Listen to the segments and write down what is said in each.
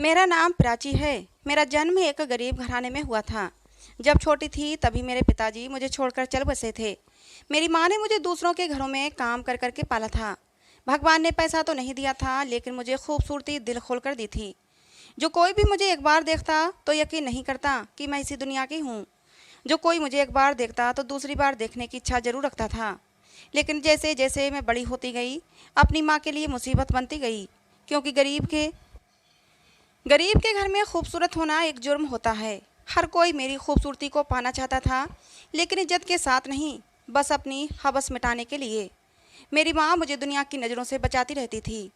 मेरा नाम प्राची है। मेरा जन्म एक गरीब घराने में हुआ था। जब छोटी थी तभी मेरे पिताजी मुझे छोड़कर चल बसे थे। मेरी माँ ने मुझे दूसरों के घरों में काम कर कर के पाला था। भगवान ने पैसा तो नहीं दिया था, लेकिन मुझे खूबसूरती दिल खोल कर दी थी। जो कोई भी मुझे एक बार देखता तो यकीन नहीं करता कि मैं इसी दुनिया की हूँ। जो कोई मुझे एक बार देखता तो दूसरी बार देखने की इच्छा जरूर रखता था। लेकिन जैसे जैसे मैं बड़ी होती गई, अपनी माँ के लिए मुसीबत बनती गई, क्योंकि गरीब के घर में खूबसूरत होना एक जुर्म होता है। हर कोई मेरी खूबसूरती को पाना चाहता था, लेकिन इज्जत के साथ नहीं, बस अपनी हवस मिटाने के लिए। मेरी माँ मुझे दुनिया की नज़रों से बचाती रहती थी।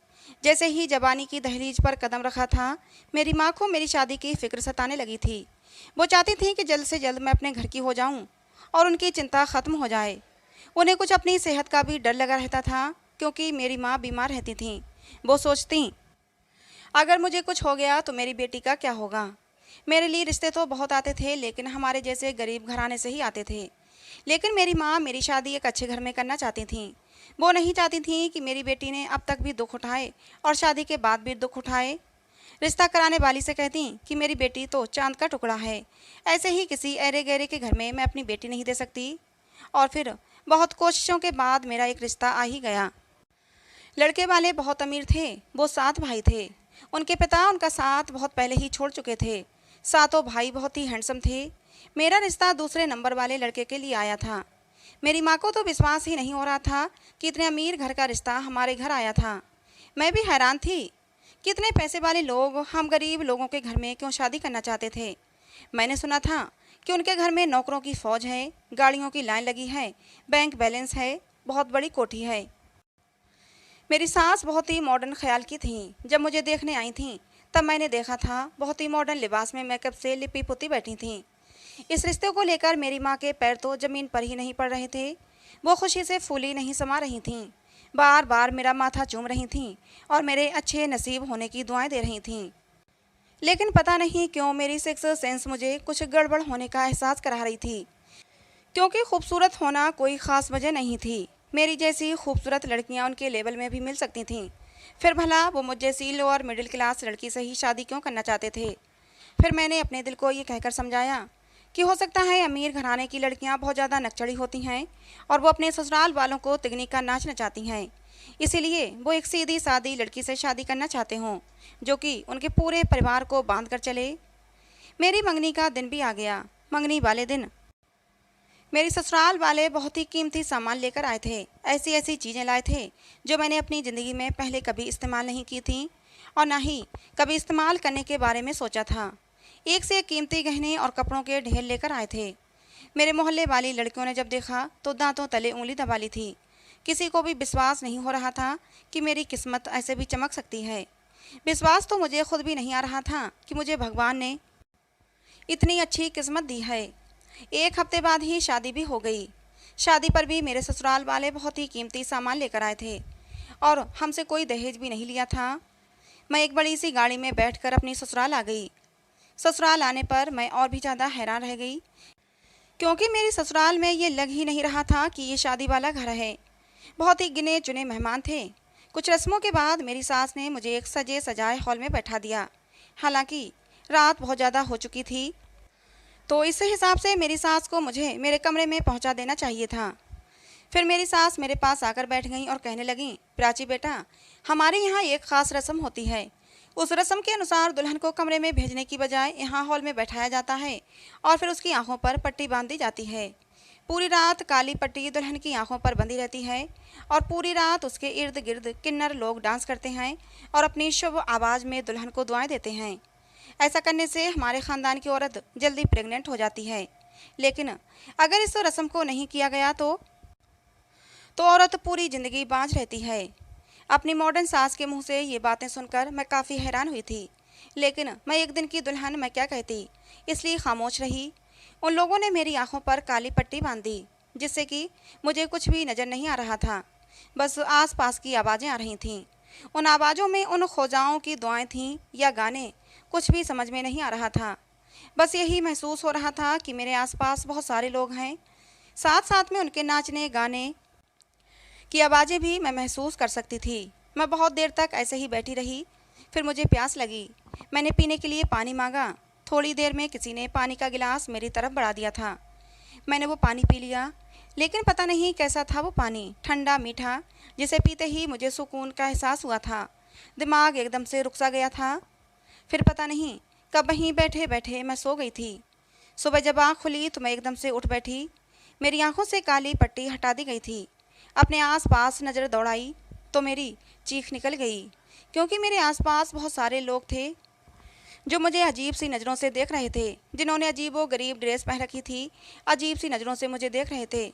जैसे ही जवानी की दहलीज पर कदम रखा था, मेरी माँ को मेरी शादी की फिक्र सताने लगी थी। वो चाहती थी कि जल्द से जल्द मैं अपने घर की हो जाऊं और उनकी चिंता ख़त्म हो जाए। उन्हें कुछ अपनी सेहत का भी डर लगा रहता था, क्योंकि मेरी माँ बीमार रहती थीं। वो सोचती, अगर मुझे कुछ हो गया तो मेरी बेटी का क्या होगा। मेरे लिए रिश्ते तो बहुत आते थे, लेकिन हमारे जैसे गरीब घराने से ही आते थे। लेकिन मेरी माँ मेरी शादी एक अच्छे घर में करना चाहती थीं। वो नहीं चाहती थीं कि मेरी बेटी ने अब तक भी दुख उठाए और शादी के बाद भी दुख उठाए। रिश्ता कराने वाली से कहती कि मेरी बेटी तो चांद का टुकड़ा है, ऐसे ही किसी अरे गहरे के घर में मैं अपनी बेटी नहीं दे सकती। और फिर बहुत कोशिशों के बाद मेरा एक रिश्ता आ ही गया। लड़के वाले बहुत अमीर थे। वो 7 भाई थे। उनके पिता उनका साथ बहुत पहले ही छोड़ चुके थे। सातों भाई बहुत ही हैंडसम थे। मेरा रिश्ता दूसरे नंबर वाले लड़के के लिए आया था। मेरी माँ को तो विश्वास ही नहीं हो रहा था कि इतने अमीर घर का रिश्ता हमारे घर आया था। मैं भी हैरान थी कि इतने पैसे वाले लोग हम गरीब लोगों के घर में क्यों शादी करना चाहते थे। मैंने सुना था कि उनके घर में नौकरों की फौज है, गाड़ियों की लाइन लगी है, बैंक बैलेंस है, बहुत बड़ी कोठी है। मेरी सास बहुत ही मॉडर्न ख्याल की थी। जब मुझे देखने आई थीं तब मैंने देखा था बहुत ही मॉडर्न लिबास में मेकअप से लिपी पुती बैठी थीं। इस रिश्ते को लेकर मेरी माँ के पैर तो ज़मीन पर ही नहीं पड़ रहे थे। वो खुशी से फूली नहीं समा रही थीं। बार बार मेरा माथा चूम रही थीं और मेरे अच्छे नसीब होने की दुआएं दे रही थीं। लेकिन पता नहीं क्यों मेरी सिक्स सेंस मुझे कुछ गड़बड़ होने का एहसास करा रही थी, क्योंकि खूबसूरत होना कोई ख़ास वजह नहीं थी। मेरी जैसी खूबसूरत लड़कियां उनके लेवल में भी मिल सकती थीं। फिर भला वो मुझ जैसी लोअर मिडिल क्लास लड़की से ही शादी क्यों करना चाहते थे। फिर मैंने अपने दिल को ये कहकर समझाया कि हो सकता है अमीर घराने की लड़कियां बहुत ज़्यादा नकचड़ी होती हैं और वो अपने ससुराल वालों को तिगनी का नाच नचाती हैं। इसीलिए वो एक सीधी सादी लड़की से शादी करना चाहते हों, जो कि उनके पूरे परिवार को बांध कर चले। मेरी मंगनी का दिन भी आ गया। मंगनी वाले दिन मेरी ससुराल वाले बहुत ही कीमती सामान लेकर आए थे। ऐसी ऐसी चीज़ें लाए थे जो मैंने अपनी ज़िंदगी में पहले कभी इस्तेमाल नहीं की थी और ना ही कभी इस्तेमाल करने के बारे में सोचा था। एक से एक कीमती गहने और कपड़ों के ढेर लेकर आए थे। मेरे मोहल्ले वाली लड़कियों ने जब देखा तो दांतों तले उंगली दबा ली थी। किसी को भी विश्वास नहीं हो रहा था कि मेरी किस्मत ऐसे भी चमक सकती है। विश्वास तो मुझे खुद भी नहीं आ रहा था कि मुझे भगवान ने इतनी अच्छी किस्मत दी है। एक हफ्ते बाद ही शादी भी हो गई। शादी पर भी मेरे ससुराल वाले बहुत ही कीमती सामान लेकर आए थे और हमसे कोई दहेज भी नहीं लिया था। मैं एक बड़ी सी गाड़ी में बैठकर अपनी ससुराल आ गई। ससुराल आने पर मैं और भी ज़्यादा हैरान रह गई, क्योंकि मेरी ससुराल में ये लग ही नहीं रहा था कि ये शादी वाला घर है। बहुत ही गिने चुने मेहमान थे। कुछ रस्मों के बाद मेरी सास ने मुझे एक सजे सजाए हॉल में बैठा दिया। हालांकि रात बहुत ज़्यादा हो चुकी थी, तो इस हिसाब से मेरी सास को मुझे मेरे कमरे में पहुंचा देना चाहिए था। फिर मेरी सास मेरे पास आकर बैठ गई और कहने लगी, प्राची बेटा, हमारे यहाँ एक ख़ास रस्म होती है। उस रस्म के अनुसार दुल्हन को कमरे में भेजने की बजाय यहाँ हॉल में बैठाया जाता है और फिर उसकी आंखों पर पट्टी बांध दी जाती है। पूरी रात काली पट्टी दुल्हन की आंखों पर बंधी रहती है और पूरी रात उसके इर्द गिर्द किन्नर लोग डांस करते हैं और अपनी शुभ आवाज़ में दुल्हन को दुआएं देते हैं। ऐसा करने से हमारे ख़ानदान की औरत जल्दी प्रेग्नेंट हो जाती है। लेकिन अगर इस रस्म को नहीं किया गया तो औरत पूरी ज़िंदगी बांझ रहती है। अपनी मॉडर्न सास के मुंह से ये बातें सुनकर मैं काफ़ी हैरान हुई थी, लेकिन मैं एक दिन की दुल्हन मैं क्या कहती, इसलिए खामोश रही। उन लोगों ने मेरी आंखों पर काली पट्टी बांध दी, जिससे कि मुझे कुछ भी नज़र नहीं आ रहा था। बस आस पास की आवाज़ें आ रही थीं। उन आवाज़ों में उन खोजाओं की दुआएं थीं या गाने, कुछ भी समझ में नहीं आ रहा था। बस यही महसूस हो रहा था कि मेरे आसपास बहुत सारे लोग हैं। साथ साथ में उनके नाचने गाने की आवाज़ें भी मैं महसूस कर सकती थी। मैं बहुत देर तक ऐसे ही बैठी रही। फिर मुझे प्यास लगी। मैंने पीने के लिए पानी मांगा। थोड़ी देर में किसी ने पानी का गिलास मेरी तरफ बढ़ा दिया था। मैंने वो पानी पी लिया, लेकिन पता नहीं कैसा था वो पानी, ठंडा मीठा, जिसे पीते ही मुझे सुकून का एहसास हुआ था। दिमाग एकदम से रुक सा गया था। फिर पता नहीं कब वहीं बैठे बैठे मैं सो गई थी। सुबह जब आँख खुली तो मैं एकदम से उठ बैठी। मेरी आंखों से काली पट्टी हटा दी गई थी। अपने आसपास नज़र दौड़ाई तो मेरी चीख निकल गई, क्योंकि मेरे आसपास बहुत सारे लोग थे जो मुझे अजीब सी नज़रों से देख रहे थे, जिन्होंने अजीबो गरीब ड्रेस पहन रखी थी, अजीब सी नज़रों से मुझे देख रहे थे।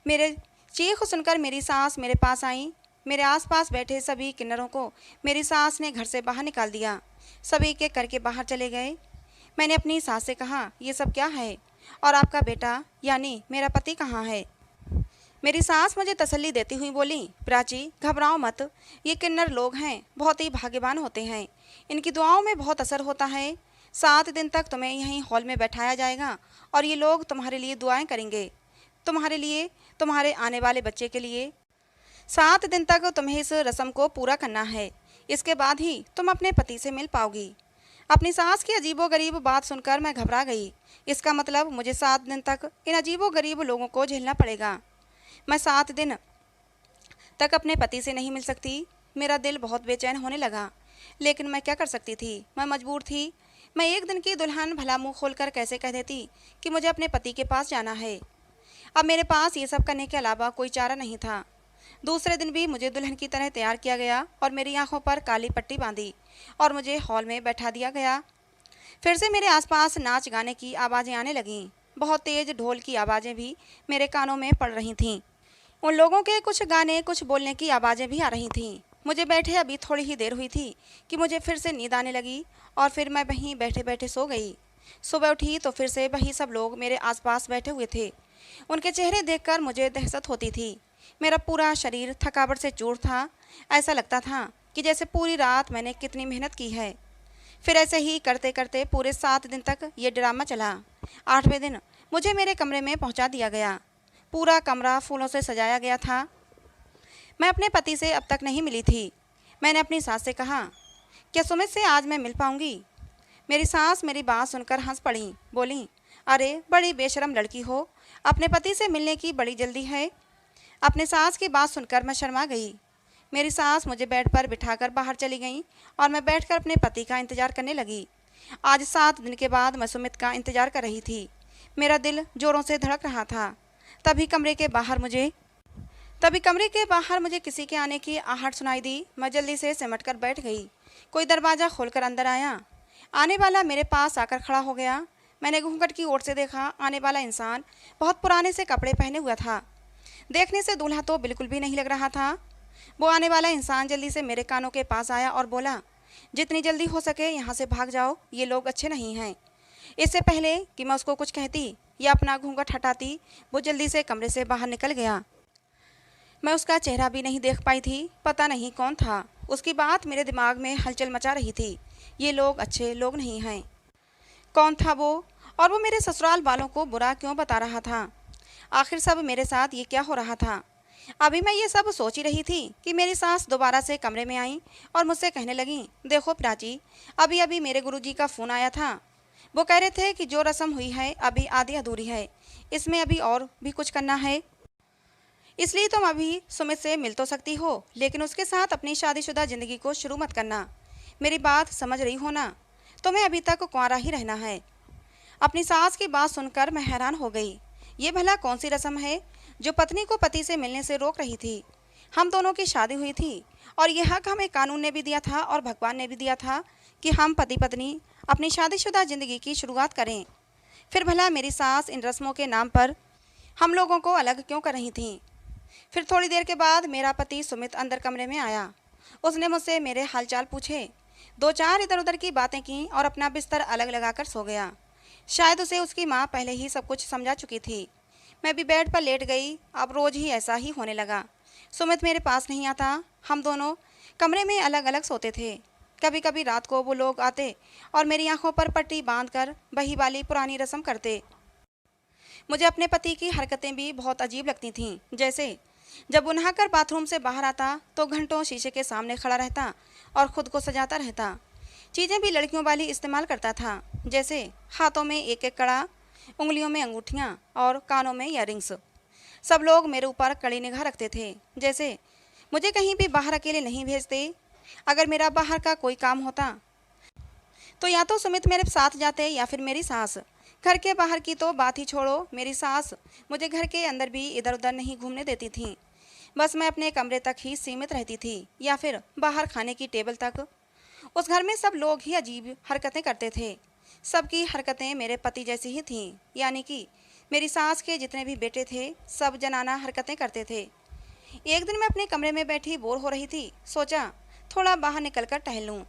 मेरे चीख सुनकर मेरी सास मेरे पास आई। मेरे आसपास बैठे सभी किन्नरों को मेरी सास ने घर से बाहर निकाल दिया। सभी के करके बाहर चले गए। मैंने अपनी सास से कहा, ये सब क्या है और आपका बेटा यानी मेरा पति कहाँ है? मेरी सास मुझे तसल्ली देती हुई बोली, प्राची घबराओ मत, ये किन्नर लोग हैं, बहुत ही भाग्यवान होते हैं, इनकी दुआओं में बहुत असर होता है। 7 दिन तक तुम्हें यहीं हॉल में बैठाया जाएगा और ये लोग तुम्हारे लिए दुआएं करेंगे, तुम्हारे लिए, तुम्हारे आने वाले बच्चे के लिए। 7 दिन तक तुम्हें इस रस्म को पूरा करना है, इसके बाद ही तुम अपने पति से मिल पाओगी। अपनी सास की अजीबोगरीब बात सुनकर मैं घबरा गई। इसका मतलब मुझे 7 दिन तक इन अजीबोगरीब लोगों को झेलना पड़ेगा। मैं 7 दिन तक अपने पति से नहीं मिल सकती। मेरा दिल बहुत बेचैन होने लगा, लेकिन मैं क्या कर सकती थी, मैं मजबूर थी। मैं एक दिन की दुल्हन भला मुंह खोलकर कैसे कह देती कि मुझे अपने पति के पास जाना है। अब मेरे पास ये सब करने के अलावा कोई चारा नहीं था। दूसरे दिन भी मुझे दुल्हन की तरह तैयार किया गया और मेरी आंखों पर काली पट्टी बांधी और मुझे हॉल में बैठा दिया गया। फिर से मेरे आसपास नाच गाने की आवाज़ें आने लगीं। बहुत तेज़ ढोल की आवाज़ें भी मेरे कानों में पड़ रही थीं। उन लोगों के कुछ गाने, कुछ बोलने की आवाज़ें भी आ रही थीं। मुझे बैठे अभी थोड़ी ही देर हुई थी कि मुझे फिर से नींद आने लगी और फिर मैं वहीं बैठे बैठे सो गई। सुबह उठी तो फिर से वही सब लोग मेरे आसपास बैठे हुए थे। उनके चेहरे देखकर मुझे दहशत होती थी। मेरा पूरा शरीर थकावट से चूर था। ऐसा लगता था कि जैसे पूरी रात मैंने कितनी मेहनत की है। फिर ऐसे ही करते करते पूरे 7 दिन तक ये ड्रामा चला। 8वें दिन मुझे मेरे कमरे में पहुंचा दिया गया। पूरा कमरा फूलों से सजाया गया था। मैं अपने पति से अब तक नहीं मिली थी। मैंने अपनी सास से कहा, क्या सुमित से आज मैं मिल पाऊंगी? मेरी सास मेरी बात सुनकर हंस पड़ी, बोली, अरे बड़ी बेशरम लड़की हो, अपने पति से मिलने की बड़ी जल्दी है। अपने सास की बात सुनकर मैं शर्मा गई। मेरी सास मुझे बेड पर बिठाकर बाहर चली गई और मैं बैठकर अपने पति का इंतजार करने लगी। आज 7 दिन के बाद मैं सुमित का इंतजार कर रही थी। मेरा दिल जोरों से धड़क रहा था। तभी कमरे के बाहर मुझे किसी के आने की आहट सुनाई दी। मैं जल्दी से सिमट कर बैठ गई। कोई दरवाज़ा खोलकर अंदर आया। आने वाला मेरे पास आकर खड़ा हो गया। मैंने घूंघट की ओर से देखा। आने वाला इंसान बहुत पुराने से कपड़े पहने हुआ था। देखने से दूल्हा तो बिल्कुल भी नहीं लग रहा था। वो आने वाला इंसान जल्दी से मेरे कानों के पास आया और बोला, जितनी जल्दी हो सके यहाँ से भाग जाओ, ये लोग अच्छे नहीं हैं। इससे पहले कि मैं उसको कुछ कहती या अपना घूंघट हटाती, वो जल्दी से कमरे से बाहर निकल गया। मैं उसका चेहरा भी नहीं देख पाई थी। पता नहीं कौन था। उसकी बात मेरे दिमाग में हलचल मचा रही थी। ये लोग अच्छे लोग नहीं हैं। कौन था वो, और वो मेरे ससुराल वालों को बुरा क्यों बता रहा था? आखिर सब मेरे साथ ये क्या हो रहा था? अभी मैं ये सब सोच ही रही थी कि मेरी सास दोबारा से कमरे में आई और मुझसे कहने लगी, देखो प्राची, अभी अभी मेरे गुरुजी का फ़ोन आया था। वो कह रहे थे कि जो रस्म हुई है अभी आधी अधूरी है, इसमें अभी और भी कुछ करना है। इसलिए तुम अभी सुमित से मिल तो सकती हो, लेकिन उसके साथ अपनी शादीशुदा ज़िंदगी को शुरू मत करना। मेरी बात समझ रही हो ना? तुम्हें अभी तक कुंवारा ही रहना है। अपनी सास की बात सुनकर मैं हैरान हो गई। ये भला कौन सी रस्म है जो पत्नी को पति से मिलने से रोक रही थी? हम दोनों की शादी हुई थी और यह हक हमें कानून ने भी दिया था और भगवान ने भी दिया था कि हम पति पत्नी अपनी शादीशुदा ज़िंदगी की शुरुआत करें। फिर भला मेरी सास इन रस्मों के नाम पर हम लोगों को अलग क्यों कर रही थी? फिर थोड़ी देर के बाद मेरा पति सुमित अंदर कमरे में आया। उसने मुझसे मेरे हालचाल पूछे, 2-4 इधर उधर की बातें की और अपना बिस्तर अलग लगाकर सो गया। शायद उसे उसकी माँ पहले ही सब कुछ समझा चुकी थी। मैं भी बेड पर लेट गई। अब रोज़ ही ऐसा ही होने लगा। सुमित मेरे पास नहीं आता। हम दोनों कमरे में अलग अलग सोते थे। कभी कभी रात को वो लोग आते और मेरी आंखों पर पट्टी बांधकर वही वाली पुरानी रस्म करते। मुझे अपने पति की हरकतें भी बहुत अजीब लगती थीं। जैसे जब वो नहाकर बाथरूम से बाहर आता तो घंटों शीशे के सामने खड़ा रहता और ख़ुद को सजाता रहता। चीज़ें भी लड़कियों वाली इस्तेमाल करता था, जैसे हाथों में एक एक कड़ा, उंगलियों में अंगूठियाँ और कानों में ईयरिंग्स। सब लोग मेरे ऊपर कड़ी निगाह रखते थे, जैसे मुझे कहीं भी बाहर अकेले नहीं भेजते। अगर मेरा बाहर का कोई काम होता तो या तो सुमित मेरे साथ जाते या फिर मेरी सास। घर के बाहर की तो बात ही छोड़ो, मेरी सास मुझे घर के अंदर भी इधर उधर नहीं घूमने देती थी। बस मैं अपने कमरे तक ही सीमित रहती थी या फिर बाहर खाने की टेबल तक। उस घर में सब लोग ही अजीब हरकतें करते थे। सबकी हरकतें मेरे पति जैसी ही थीं, यानी कि मेरी सास के जितने भी बेटे थे सब जनाना हरकतें करते थे। एक दिन मैं अपने कमरे में बैठी बोर हो रही थी, सोचा थोड़ा बाहर निकलकर टहल लूं।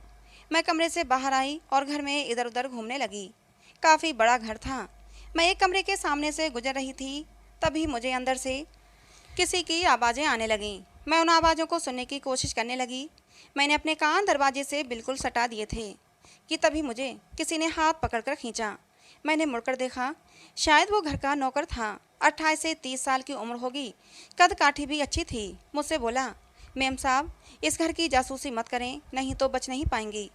मैं कमरे से बाहर आई और घर में इधर उधर घूमने लगी। काफ़ी बड़ा घर था। मैं एक कमरे के सामने से गुजर रही थी, तभी मुझे अंदर से किसी की आवाज़ें आने लगीं। मैं उन आवाज़ों को सुनने की कोशिश करने लगी। मैंने अपने कान दरवाजे से बिल्कुल सटा दिए थे कि तभी मुझे किसी ने हाथ पकड़कर खींचा। मैंने मुड़कर देखा, शायद वो घर का नौकर था। 28 से 30 साल की उम्र होगी, कद काठी भी अच्छी थी। मुझसे बोला, मेम साहब, इस घर की जासूसी मत करें, नहीं तो बच नहीं पाएंगी।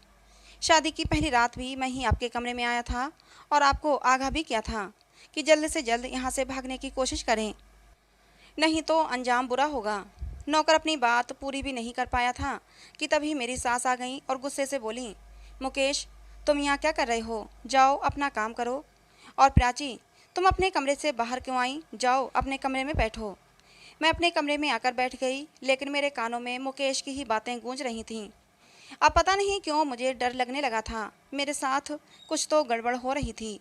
शादी की पहली रात भी मैं ही आपके कमरे में आया था और आपको आगाह भी किया था कि जल्द से जल्द यहाँ से भागने की कोशिश करें, नहीं तो अंजाम बुरा होगा। नौकर अपनी बात पूरी भी नहीं कर पाया था कि तभी मेरी सास आ गई और गुस्से से बोली, मुकेश, तुम यहाँ क्या कर रहे हो? जाओ अपना काम करो। और प्राची, तुम अपने कमरे से बाहर क्यों आई? जाओ अपने कमरे में बैठो। मैं अपने कमरे में आकर बैठ गई, लेकिन मेरे कानों में मुकेश की ही बातें गूंज रही थीं। अब पता नहीं क्यों मुझे डर लगने लगा था। मेरे साथ कुछ तो गड़बड़ हो रही थी।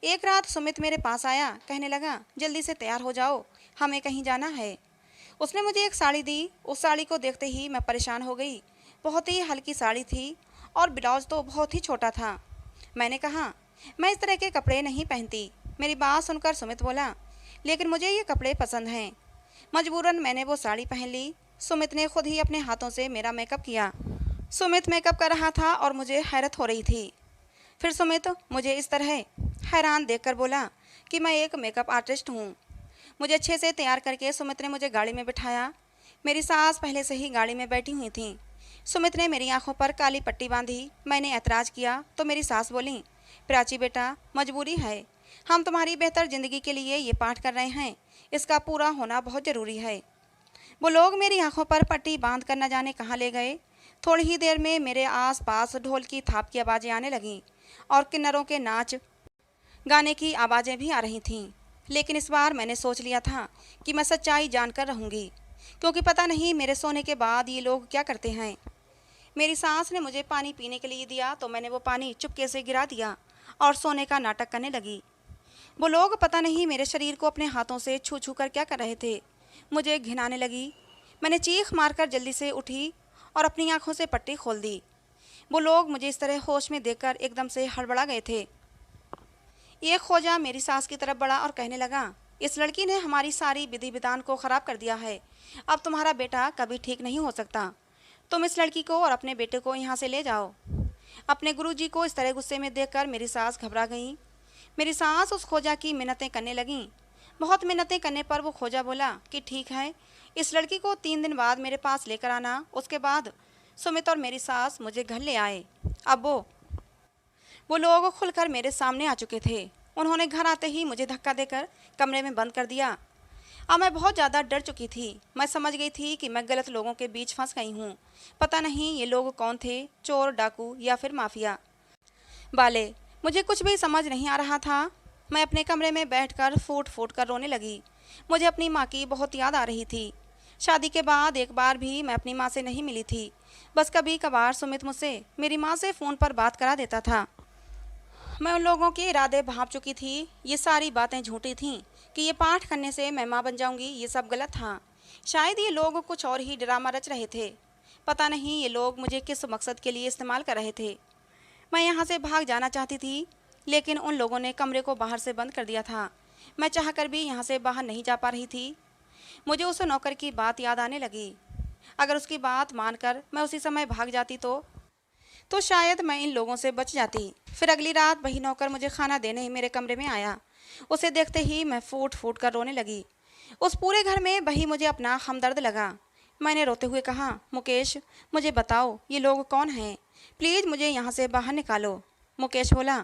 एक रात सुमित मेरे पास आया, कहने लगा, जल्दी से तैयार हो जाओ, हमें कहीं जाना है। उसने मुझे एक साड़ी दी। उस साड़ी को देखते ही मैं परेशान हो गई। बहुत ही हल्की साड़ी थी और ब्लाउज तो बहुत ही छोटा था। मैंने कहा, मैं इस तरह के कपड़े नहीं पहनती। मेरी बात सुनकर सुमित बोला, लेकिन मुझे ये कपड़े पसंद हैं। मजबूरन मैंने वो साड़ी पहन ली। सुमित ने खुद ही अपने हाथों से मेरा मेकअप किया। सुमित मेकअप कर रहा था और मुझे हैरत हो रही थी। फिर सुमित मुझे इस तरह हैरान देखकर बोला कि मैं एक मेकअप आर्टिस्ट हूँ। मुझे अच्छे से तैयार करके सुमित ने मुझे गाड़ी में बिठाया। मेरी सास पहले से ही गाड़ी में बैठी हुई थी। सुमित ने मेरी आंखों पर काली पट्टी बांधी। मैंने ऐतराज़ किया तो मेरी सास बोली, प्राची बेटा, मजबूरी है, हम तुम्हारी बेहतर ज़िंदगी के लिए ये पाठ कर रहे हैं, इसका पूरा होना बहुत ज़रूरी है। वो लोग मेरी आंखों पर पट्टी बांध कर न जाने कहाँ ले गए। थोड़ी ही देर में मेरे आस पास ढोल की थाप की आवाज़ें आने लगीं और किन्नरों के नाच गाने की आवाज़ें भी आ रही थीं। लेकिन इस बार मैंने सोच लिया था कि मैं सच्चाई जानकर रहूँगी, क्योंकि पता नहीं मेरे सोने के बाद ये लोग क्या करते हैं। मेरी सास ने मुझे पानी पीने के लिए दिया तो मैंने वो पानी चुपके से गिरा दिया और सोने का नाटक करने लगी। वो लोग पता नहीं मेरे शरीर को अपने हाथों से छू छू कर क्या कर रहे थे। मुझे घिनाने लगी। मैंने चीख मारकर जल्दी से उठी और अपनी आंखों से पट्टी खोल दी। वो लोग मुझे इस तरह होश में देखकर एकदम से हड़बड़ा गए थे। एक खोजा मेरी सास की तरफ बढ़ा और कहने लगा, इस लड़की ने हमारी सारी विधि विधान को ख़राब कर दिया है। अब तुम्हारा बेटा कभी ठीक नहीं हो सकता। तुम इस लड़की को और अपने बेटे को यहाँ से ले जाओ। अपने गुरुजी को इस तरह गुस्से में देखकर मेरी सास घबरा गई। मेरी सास उस खोजा की मिन्नतें करने लगीं। बहुत मिन्नतें करने पर वो खोजा बोला कि ठीक है, इस लड़की को 3 दिन बाद मेरे पास लेकर आना। उसके बाद सुमित और मेरी सास मुझे घर ले आए। अब वो लोग खुलकर मेरे सामने आ चुके थे। उन्होंने घर आते ही मुझे धक्का देकर कमरे में बंद कर दिया। अब मैं बहुत ज़्यादा डर चुकी थी। मैं समझ गई थी कि मैं गलत लोगों के बीच फंस गई हूँ। पता नहीं ये लोग कौन थे, चोर, डाकू या फिर माफिया वाले। मुझे कुछ भी समझ नहीं आ रहा था। मैं अपने कमरे में बैठकर फूट फूट कर रोने लगी। मुझे अपनी माँ की बहुत याद आ रही थी। शादी के बाद एक बार भी मैं अपनी माँ से नहीं मिली थी। बस कभी कभार सुमित मुझसे मेरी माँ से फ़ोन पर बात करा देता था। मैं उन लोगों के इरादे भांप चुकी थी। ये सारी बातें झूठी थीं कि ये पाठ करने से मैं माँ बन जाऊंगी। ये सब गलत था। शायद ये लोग कुछ और ही ड्रामा रच रहे थे। पता नहीं ये लोग मुझे किस मकसद के लिए इस्तेमाल कर रहे थे। मैं यहाँ से भाग जाना चाहती थी, लेकिन उन लोगों ने कमरे को बाहर से बंद कर दिया था। मैं चाहकर भी यहाँ से बाहर नहीं जा पा रही थी। मुझे उस नौकर की बात याद आने लगी। अगर उसकी बात मानकर मैं उसी समय भाग जाती तो शायद मैं इन लोगों से बच जाती। फिर अगली रात वही नौकर मुझे खाना देने मेरे कमरे में आया। उसे देखते ही मैं फूट फूट कर रोने लगी। उस पूरे घर में वही मुझे अपना हमदर्द लगा। मैंने रोते हुए कहा, मुकेश, मुझे बताओ ये लोग कौन हैं? प्लीज़ मुझे यहाँ से बाहर निकालो। मुकेश बोला,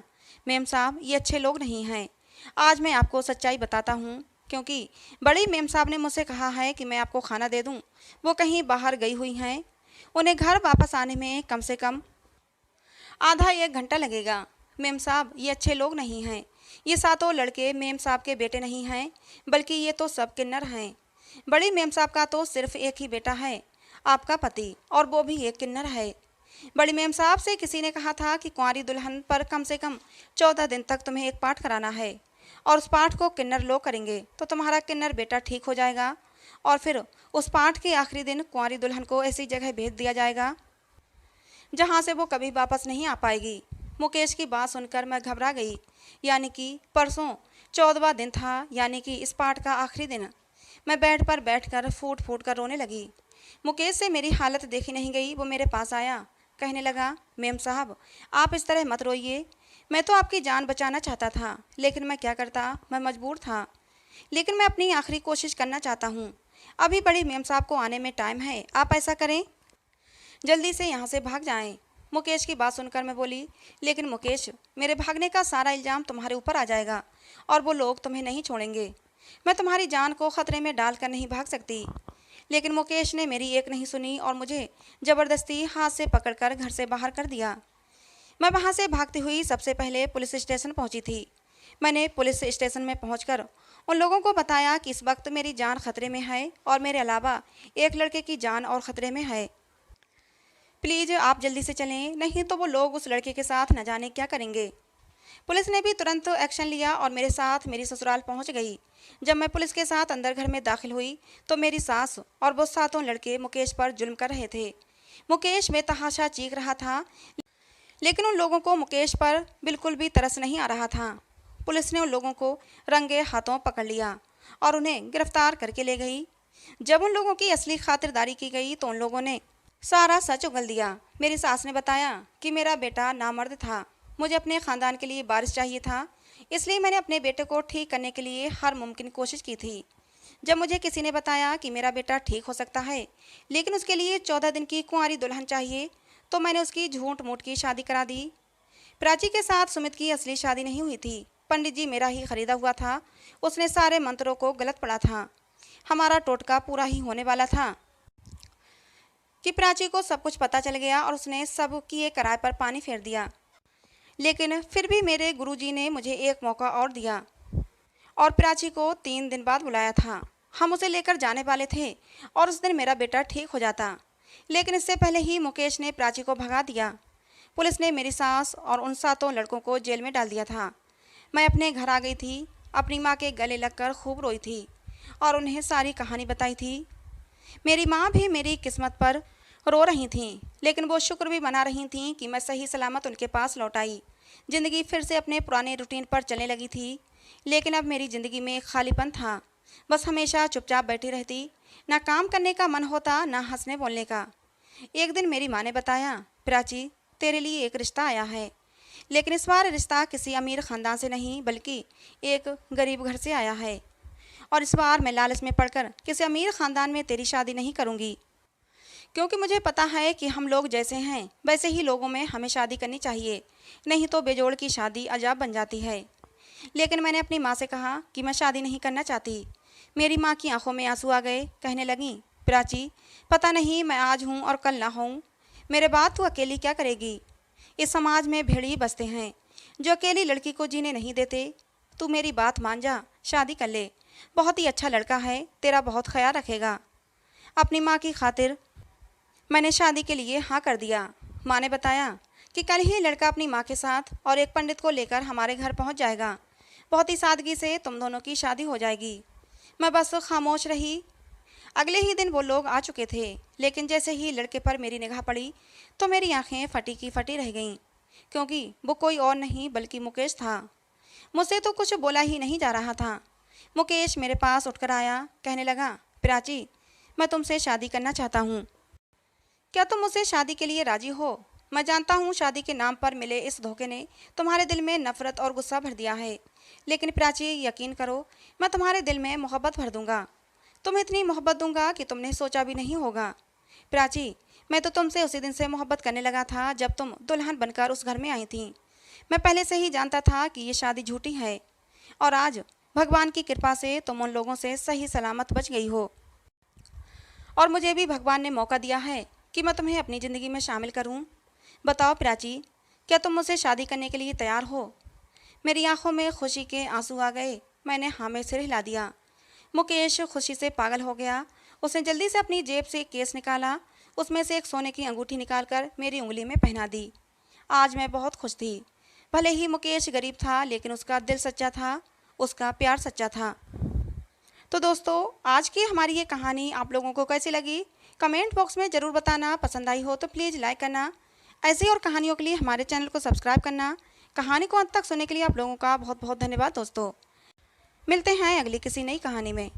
मेम साहब ये अच्छे लोग नहीं हैं। आज मैं आपको सच्चाई बताता हूँ, क्योंकि बड़ी मेम साहब ने मुझसे कहा है कि मैं आपको खाना दे दूँ। वो कहीं बाहर गई हुई हैं, उन्हें घर वापस आने में कम से कम आधा एक घंटा लगेगा। मेम साहब ये अच्छे लोग नहीं हैं। ये सातों लड़के मेम साहब के बेटे नहीं हैं, बल्कि ये तो सब किन्नर हैं। बड़ी मेम साहब का तो सिर्फ एक ही बेटा है, आपका पति, और वो भी एक किन्नर है। बड़ी मेम साहब से किसी ने कहा था कि कुंवारी दुल्हन पर कम से कम 14 दिन तक तुम्हें एक पाठ कराना है, और उस पाठ को किन्नर लोग करेंगे तो तुम्हारा किन्नर बेटा ठीक हो जाएगा, और फिर उस पाठ के आखिरी दिन कुंवारी दुल्हन को ऐसी जगह भेज दिया जाएगा जहाँ से वो कभी वापस नहीं आ पाएगी। मुकेश की बात सुनकर मैं घबरा गई। यानी कि परसों 14वां दिन था, यानी कि इस पाठ का आखिरी दिन। मैं बेड पर बैठकर फूट फूट कर रोने लगी। मुकेश से मेरी हालत देखी नहीं गई। वो मेरे पास आया, कहने लगा, मेम साहब आप इस तरह मत रोइए। मैं तो आपकी जान बचाना चाहता था, लेकिन मैं क्या करता, मैं मजबूर था। लेकिन मैं अपनी आखिरी कोशिश करना चाहता हूँ। अभी बड़ी मेम साहब को आने में टाइम है, आप ऐसा करें, जल्दी से यहाँ से भाग जाएं। मुकेश की बात सुनकर मैं बोली, लेकिन मुकेश मेरे भागने का सारा इल्ज़ाम तुम्हारे ऊपर आ जाएगा, और वो लोग तुम्हें नहीं छोड़ेंगे। मैं तुम्हारी जान को खतरे में डालकर नहीं भाग सकती। लेकिन मुकेश ने मेरी एक नहीं सुनी और मुझे ज़बरदस्ती हाथ से पकड़कर घर से बाहर कर दिया। मैं वहाँ से भागती हुई सबसे पहले पुलिस स्टेशन पहुँची थी। मैंने पुलिस स्टेशन में पहुँचकर उन लोगों को बताया कि इस वक्त मेरी जान खतरे में है, और मेरे अलावा एक लड़के की जान और ख़तरे में है। प्लीज़ आप जल्दी से चलें, नहीं तो वो लोग उस लड़के के साथ न जाने क्या करेंगे। पुलिस ने भी तुरंत एक्शन लिया और मेरे साथ मेरी ससुराल पहुंच गई। जब मैं पुलिस के साथ अंदर घर में दाखिल हुई तो मेरी सास और वो सातों लड़के मुकेश पर जुल्म कर रहे थे। मुकेश बेतहाशा चीख रहा था, लेकिन उन लोगों को मुकेश पर बिल्कुल भी तरस नहीं आ रहा था। पुलिस ने उन लोगों को रंगे हाथों पकड़ लिया और उन्हें गिरफ्तार करके ले गई। जब उन लोगों की असली खातिरदारी की गई तो उन लोगों ने सारा सच उगल दिया। मेरी सास ने बताया कि मेरा बेटा नामर्द था, मुझे अपने ख़ानदान के लिए वारिस चाहिए था, इसलिए मैंने अपने बेटे को ठीक करने के लिए हर मुमकिन कोशिश की थी। जब मुझे किसी ने बताया कि मेरा बेटा ठीक हो सकता है, लेकिन उसके लिए 14 दिन की कुंवारी दुल्हन चाहिए, तो मैंने उसकी झूठ मूठ की शादी करा दी। प्राची के साथ सुमित की असली शादी नहीं हुई थी, पंडित जी मेरा ही खरीदा हुआ था। उसने सारे मंत्रों को गलत पढ़ा था। हमारा टोटका पूरा ही होने वाला था कि प्राची को सब कुछ पता चल गया और उसने सब किए किराए पर पानी फेर दिया। लेकिन फिर भी मेरे गुरुजी ने मुझे एक मौका और दिया और प्राची को 3 दिन बाद बुलाया था। हम उसे लेकर जाने वाले थे और उस दिन मेरा बेटा ठीक हो जाता, लेकिन इससे पहले ही मुकेश ने प्राची को भगा दिया। पुलिस ने मेरी सास और उन सातों लड़कों को जेल में डाल दिया था। मैं अपने घर आ गई थी, अपनी माँ के गले लगकर खूब रोई थी और उन्हें सारी कहानी बताई थी। मेरी माँ भी मेरी किस्मत पर रो रही थीं, लेकिन वो शुक्र भी मना रही थीं कि मैं सही सलामत उनके पास लौट आई। ज़िंदगी फिर से अपने पुराने रूटीन पर चलने लगी थी, लेकिन अब मेरी ज़िंदगी में खालीपन था। बस हमेशा चुपचाप बैठी रहती, ना काम करने का मन होता, ना हंसने बोलने का। एक दिन मेरी माँ ने बताया, प्राची तेरे लिए एक रिश्ता आया है, लेकिन इस बार रिश्ता किसी अमीर ख़ानदान से नहीं बल्कि एक गरीब घर से आया है, और इस बार मैं लालच में पड़कर किसी अमीर ख़ानदान में तेरी शादी नहीं करूँगी, क्योंकि मुझे पता है कि हम लोग जैसे हैं वैसे ही लोगों में हमें शादी करनी चाहिए, नहीं तो बेजोड़ की शादी अजाब बन जाती है। लेकिन मैंने अपनी माँ से कहा कि मैं शादी नहीं करना चाहती। मेरी माँ की आंखों में आंसू आ गए, कहने लगी, प्राची पता नहीं मैं आज हूँ और कल ना हूँ, मेरे बाद तू अकेली क्या करेगी। इस समाज में भेड़िए बसते हैं जो अकेली लड़की को जीने नहीं देते। तू मेरी बात मान जा, शादी कर ले, बहुत ही अच्छा लड़का है, तेरा बहुत ख्याल रखेगा। अपनी माँ की खातिर मैंने शादी के लिए हाँ कर दिया। माँ ने बताया कि कल ही लड़का अपनी माँ के साथ और एक पंडित को लेकर हमारे घर पहुँच जाएगा। बहुत ही सादगी से तुम दोनों की शादी हो जाएगी। मैं बस खामोश रही। अगले ही दिन वो लोग आ चुके थे, लेकिन जैसे ही लड़के पर मेरी निगाह पड़ी तो मेरी आंखें फटी की फटी रह गईं, क्योंकि वो कोई और नहीं बल्कि मुकेश था। मुझसे तो कुछ बोला ही नहीं जा रहा था। मुकेश मेरे पास उठकर आया, कहने लगा, प्राची मैं तुमसे शादी करना चाहता हूँ, क्या तुम मुझसे शादी के लिए राजी हो। मैं जानता हूँ शादी के नाम पर मिले इस धोखे ने तुम्हारे दिल में नफरत और गुस्सा भर दिया है, लेकिन प्राची यकीन करो मैं तुम्हारे दिल में मोहब्बत भर दूंगा। तुम्हें इतनी मोहब्बत दूंगा कि तुमने सोचा भी नहीं होगा। प्राची मैं तो तुमसे उसी दिन से मोहब्बत करने लगा था जब तुम दुल्हन बनकर उस घर में आई थी। मैं पहले से ही जानता था कि ये शादी झूठी है और आज भगवान की कृपा से तुम उन लोगों से सही सलामत बच गई हो। और मुझे भी भगवान ने मौका दिया है कि मैं तुम्हें अपनी ज़िंदगी में शामिल करूं। बताओ प्राची, क्या तुम मुझसे शादी करने के लिए तैयार हो? मेरी आंखों में खुशी के आंसू आ गए। मैंने हाँ में सिर हिला दिया। मुकेश खुशी से पागल हो गया। उसने जल्दी से अपनी जेब से एक केस निकाला, उसमें से एक सोने की अंगूठी निकालकर मेरी उंगली में पहना दी। आज मैं बहुत खुश थी। भले ही मुकेश गरीब था, लेकिन उसका दिल सच्चा था, उसका प्यार सच्चा था। तो दोस्तों, आज की हमारी ये कहानी आप लोगों को कैसी लगी? कमेंट बॉक्स में ज़रूर बताना। पसंद आई हो तो प्लीज़ लाइक करना। ऐसी और कहानियों के लिए हमारे चैनल को सब्सक्राइब करना। कहानी को अंत तक सुनने के लिए आप लोगों का बहुत बहुत धन्यवाद दोस्तों। मिलते हैं अगली किसी नई कहानी में।